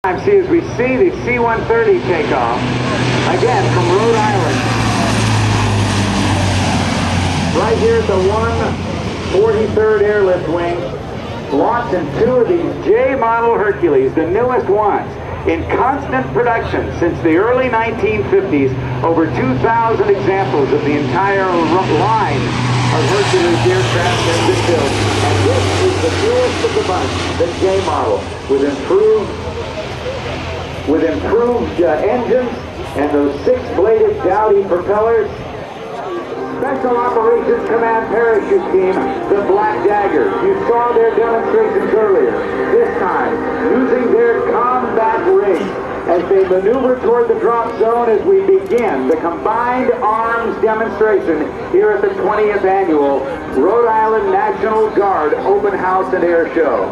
See, as we see the C-130 take off, again from Rhode Island. Right here at the 143rd Airlift Wing, launching two of these J model Hercules, the newest ones, in constant production since the early 1950s. Over 2,000 examples of the entire line of Hercules aircraft have been built. And this is the newest of the bunch, the J model, with improved engines and those six-bladed Dowdy propellers. Special Operations Command Parachute Team, the Black Daggers. You saw their demonstrations earlier. This time, using their combat rig as they maneuver toward the drop zone as we begin the Combined Arms demonstration here at the 20th Annual Rhode Island National Guard Open House and Air Show.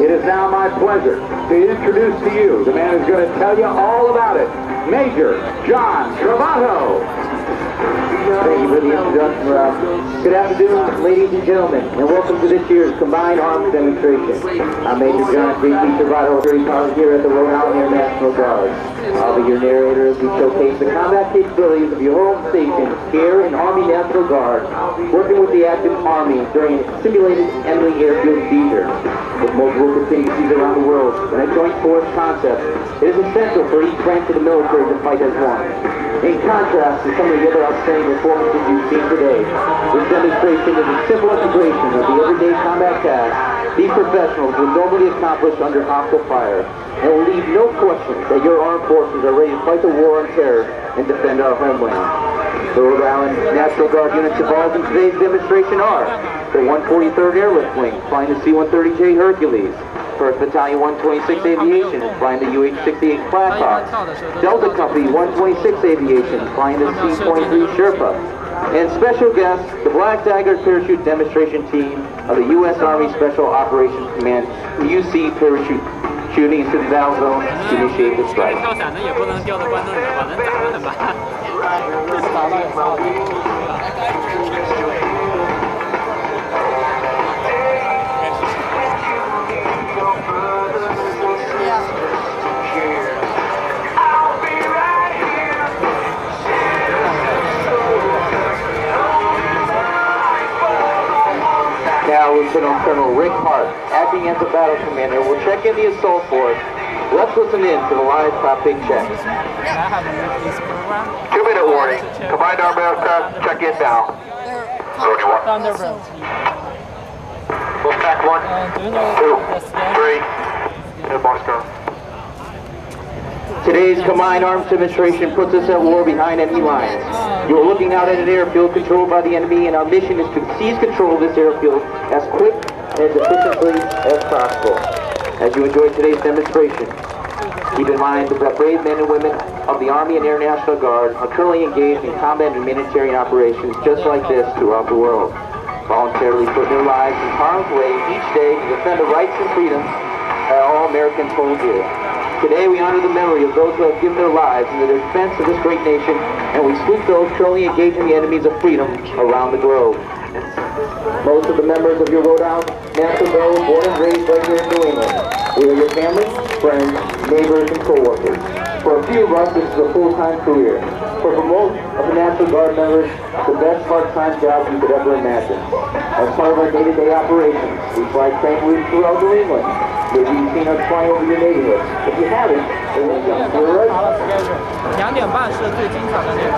It is now my pleasure to introduce to you the man who's going to tell you all about it, Major John Travato. Thank you for the introduction, Rob. Good afternoon, ladies and gentlemen, and welcome to this year's Combined Arms demonstration. I'm Major John J.P. Travato, here at the Rhode Island Air National Guard. I'll be your narrator as we showcase the combat capabilities of your home station here in Army National Guard, working with the active Army during a simulated enemy airfield seizure. With multiple contingencies around the world and a joint force concept, it is essential for each branch of the military to fight as one. In contrast to some of the other outstanding performances you've seen today, this demonstration is a simple integration of the everyday combat tasks these professionals will normally accomplish under hostile fire, and will leave no question that your armed forces are ready to fight the war on terror and defend our homeland. The Rhode Island National Guard units involved in today's demonstration are the 143rd Airlift Wing, flying the C-130J Hercules. 1st Battalion 126 Aviation is flying the UH-68 Blackhawks. Delta Company 126 Aviation flying the C-23 Sherpa. And special guests, the Black Daggers Parachute Demonstration Team of the U.S. Army Special Operations Command, UC Parachute shooting into the battle zone to initiate the strike. Now, Lieutenant Colonel Rick Hart, acting as the battle commander, will check in the assault force. Let's listen in to the live cockpit check. 2-minute warning. Combined Arm aircraft, check in now. Rhode 1. Wolfpack 1, 2, 3. Bonus turn. Today's Combined Arms demonstration puts us at war behind enemy lines. You are looking out at an airfield controlled by the enemy, and our mission is to seize control of this airfield as quick and as efficiently as possible. As you enjoy today's demonstration, keep in mind that brave men and women of the Army and Air National Guard are currently engaged in combat and humanitarian operations just like this throughout the world, voluntarily putting their lives in harm's way each day to defend the rights and freedoms that all Americans hold dear. Today we honor the memory of those who have given their lives in the defense of this great nation, and we salute those currently engaging the enemies of freedom around the globe. Most of the members of your Rhode Island National Guard were born and raised right here in New England. We are your family, friends, neighbors, and co-workers. For a few of us, this is a full-time career. For most of the National Guard members, the best part-time job you could ever imagine. As part of our day-to-day operations, we fly train routes throughout New England. Maybe you've seen us fly over your neighborhood. If you haven't, then you're right. 2点半是最精彩的那个。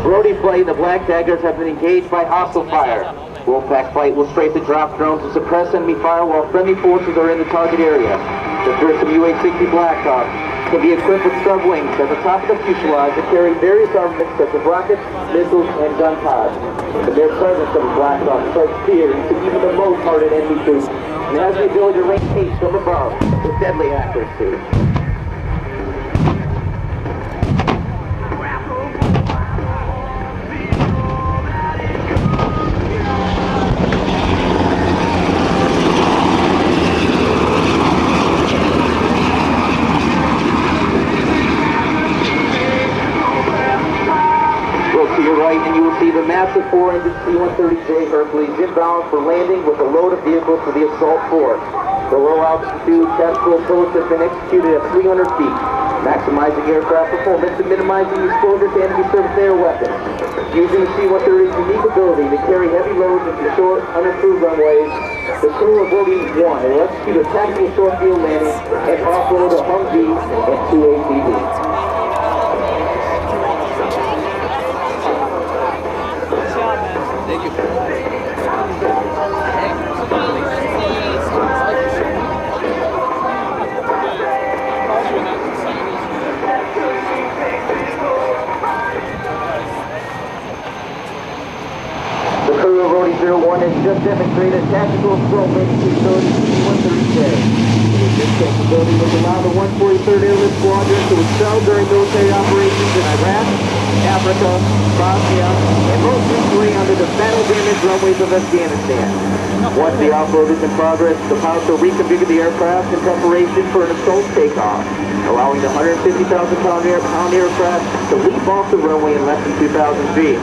Rhode flight and the Black Daggers have been engaged by hostile fire. Wolfpack flight will strafe the drop drone to suppress enemy fire while friendly forces are in the target area. The first of UH-60 Blackhawks can be equipped with stub wings at the top of the fuselage that carry various armaments such as rockets, missiles, and gun pods. The mere presence of a Blackhawk strikes fear into even the most hardened enemy troops and has the ability to rain haste from above with deadly accuracy. receive a massive 4-engine C-130J Hercules inbound for landing with a load of vehicles for the assault force. The low-altitude tactical approach has been executed at 300 feet, maximizing aircraft performance and minimizing exposure to enemy surface air weapons. Using the C-130's unique ability to carry heavy loads into short, unimproved runways, the crew of Rhode 1 will execute a tactical short field landing and offload a Humvee and 2 ATVs. Thank you. The crew of Rhode 1 has just demonstrated tactical assault landing capability to C-130J. This capability will allow the 143rd Airlift Squadron to excel during military operations in Iraq, Africa, Bosnia, and most recently under the battle-damaged runways of Afghanistan. Once the offload is in progress, the pilots will reconfigure the aircraft in preparation for an assault takeoff, allowing the 150,000-pound aircraft to leap off the runway in less than 2,000 feet.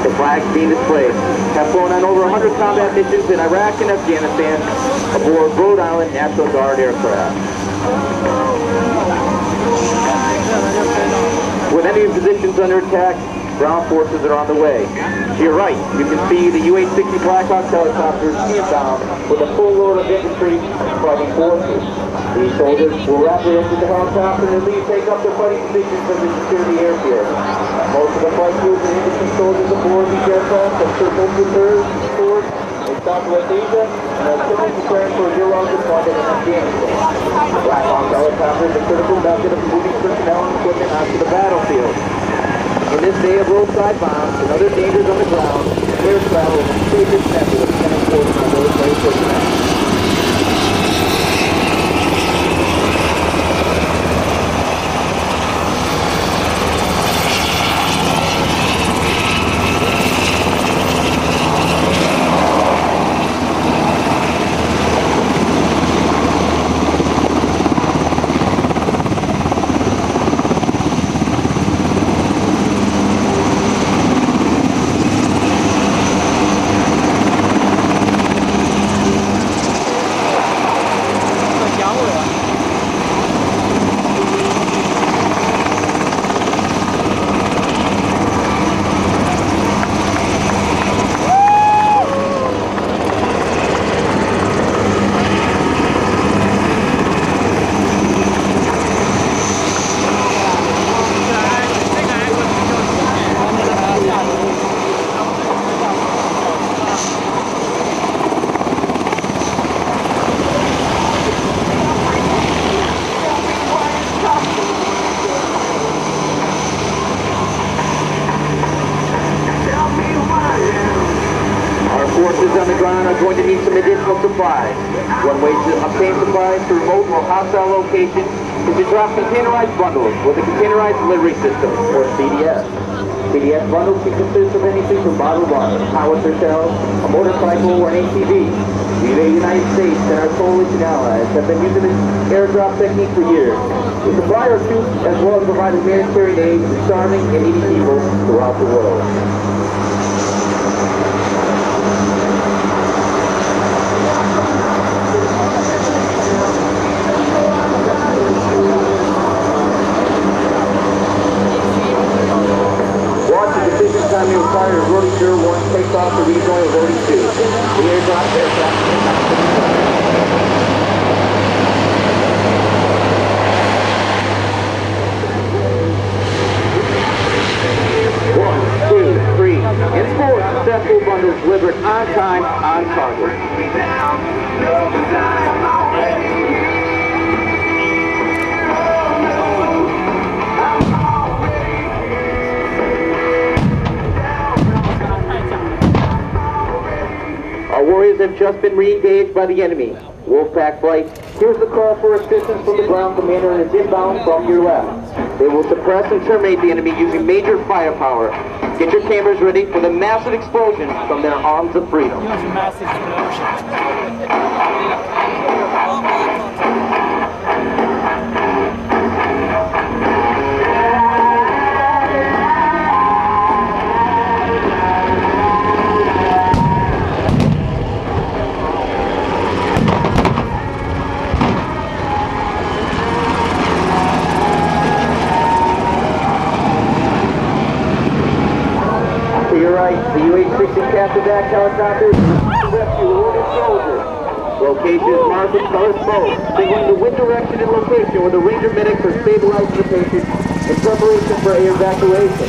The flags being displayed have flown on over 100 combat missions in Iraq and Afghanistan aboard Rhode Island National Guard aircraft. With enemy positions under attack, ground forces are on the way. To your right, you can see the USASOC Black Daggers helicopters inbound with a full load of infantry fighting forces. These soldiers will rapidly exit the helicopter and leave take up their fighting positions as they secure the airfield. Most of the flight crews and infantry soldiers aboard these aircraft have served multiple tours in Southwest Asia and are currently preparing for a year-long deployment in Afghanistan. Black Hawk helicopters are critical method of moving personnel and equipment onto the battlefield. In this day of roadside bombs and other dangers on the ground, air travel is the safest method of transporting our military personnel. On the ground are going to need some additional supplies. One way to obtain supplies to remote or hostile locations is to drop containerized bundles with a containerized delivery system, or CDS. CDS bundles can consist of anything from bottled water, howitzer shells, a motorcycle, or an ATV. We, the United States and our coalition allies, have been using this airdrop technique for years. We supply our troops as well as provide humanitarian aid to starving and needy people throughout the world. Time you require Rhode 1 takes off to rejoin Rhode 2. The airdrop aircraft is not to be done. 1, 2, 3, and 4 successful bundles delivered on time, on target. Our warriors have just been re-engaged by the enemy. Wolfpack flight, here's the call for assistance from the ground commander and is inbound from your left. They will suppress and terminate the enemy using major firepower. Get your cameras ready for the massive explosion from their arms of freedom. Massive explosion. hoisting captive act helicopters to rescue wounded soldiers. Location is marked in color smoke, signaling the wind direction and location where the ranger medics are stabilizing the patient in preparation for air evacuation.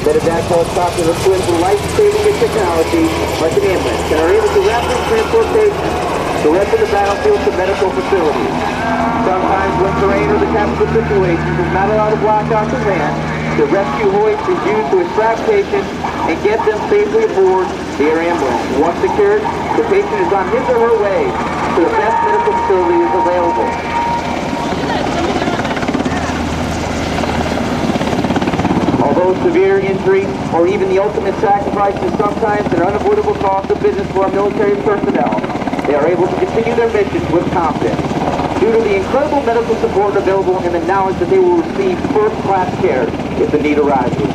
Medevac helicopters are equipped with life-saving technology like an ambulance and are able to rapidly transport patients direct to the battlefield to medical facilities. Sometimes when terrain or the tactical situations is not allowed to block out the van, the rescue hoist is used to extract patients and get them safely aboard the air ambulance. Once secured, the patient is on his or her way to the best medical facilities available. Although severe injury or even the ultimate sacrifice is sometimes an unavoidable cost of business for our military personnel, they are able to continue their missions with confidence due to the incredible medical support available and the knowledge that they will receive first-class care if the need arises.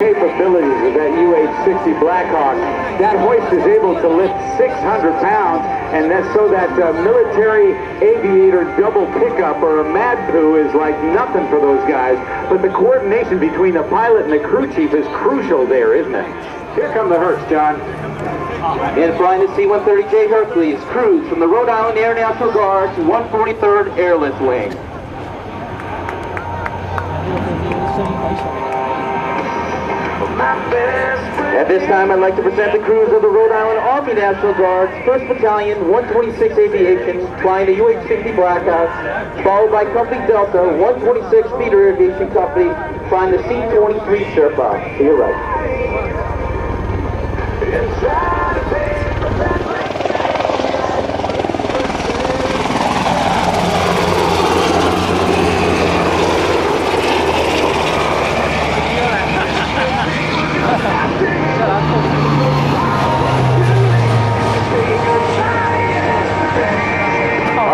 Capabilities of that UH-60 Blackhawk. That hoist is able to lift 600 pounds, and that's so that military aviator double pickup or a mad poo is like nothing for those guys. But the coordination between the pilot and the crew chief is crucial there, isn't it? Here come the Hertz, John. And flying the C-130J Hercules, crews from the Rhode Island Air National Guard's 143rd Airlift Wing. At this time, I'd like to present the crews of the Rhode Island Army National Guard's 1st Battalion, 126 Aviation, flying the UH-60 Blackhawk, followed by Company Delta, 126 Feeder Aviation Company, flying the C-23 Sherpa. To your right.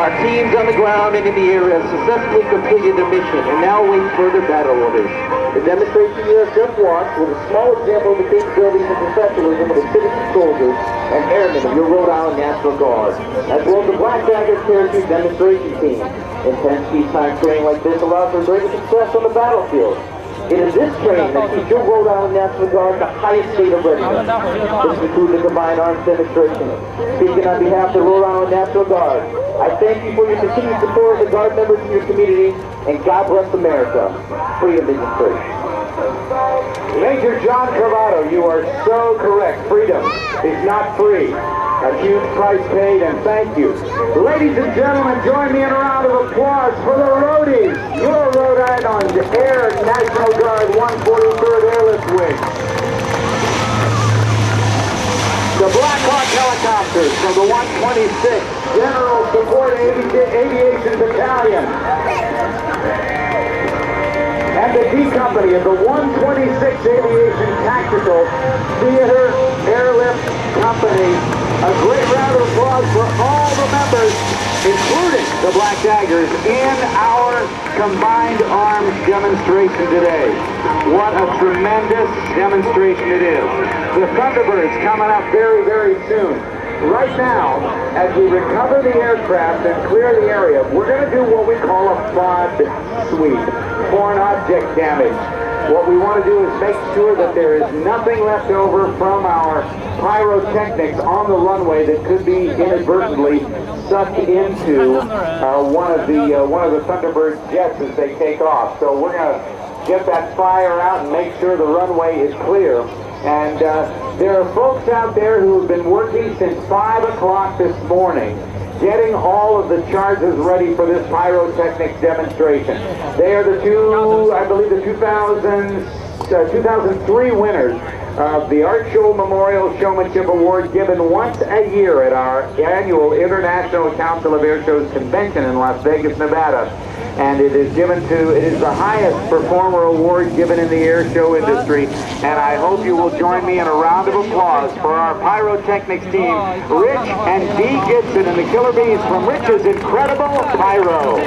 Our teams on the ground and in the air have successfully completed their mission and now await further battle orders. The demonstration you have just watched was a small example of the capabilities and professionalism of the citizen soldiers and airmen of your Rhode Island National Guard, as well as the Black Daggers parachute demonstration team. Intense peacetime training like this allows for greater success on the battlefield. It is this training that keeps your Rhode Island National Guard the highest state of readiness. This concludes the Combined Arms demonstration. Speaking on behalf of the Rhode Island National Guard, I thank you for your continued support of the Guard members in your community, and God bless America. Freedom isn't free. Major John Travato, you are so correct. Freedom is not free. A huge price paid, and thank you. Ladies and gentlemen, join me in a round of applause for the Rhodies, your Rhode Island Air National Guard 143rd Airlift Wing. The Blackhawk helicopters from the 126th General Support Aviation Battalion. And the D Company of the 126th Aviation Tactical Theater Airlift Company A great round of applause for all the members, including the Black Daggers, in our combined arms demonstration today. What a tremendous demonstration it is. The Thunderbirds coming up very, very soon. Right now, as we recover the aircraft and clear the area, we're going to do what we call a FOD sweep, foreign object damage. What we want to do is make sure that there is nothing left over from our pyrotechnics on the runway that could be inadvertently sucked into one of the Thunderbird jets as they take off. So we're going to get that fire out and make sure the runway is clear. And there are folks out there who have been working since 5 o'clock this morning, getting all of the charges ready for this pyrotechnics demonstration. They are the I believe the 2003 winners of the Airshow Memorial Showmanship Award, given once a year at our annual International Council of Airshows Convention in Las Vegas, Nevada. And it is the highest performer award given in the air show industry. And I hope you will join me in a round of applause for our pyrotechnics team, Rich and Dee Gibson and the Killer Bees from Rich's Incredible Pyro.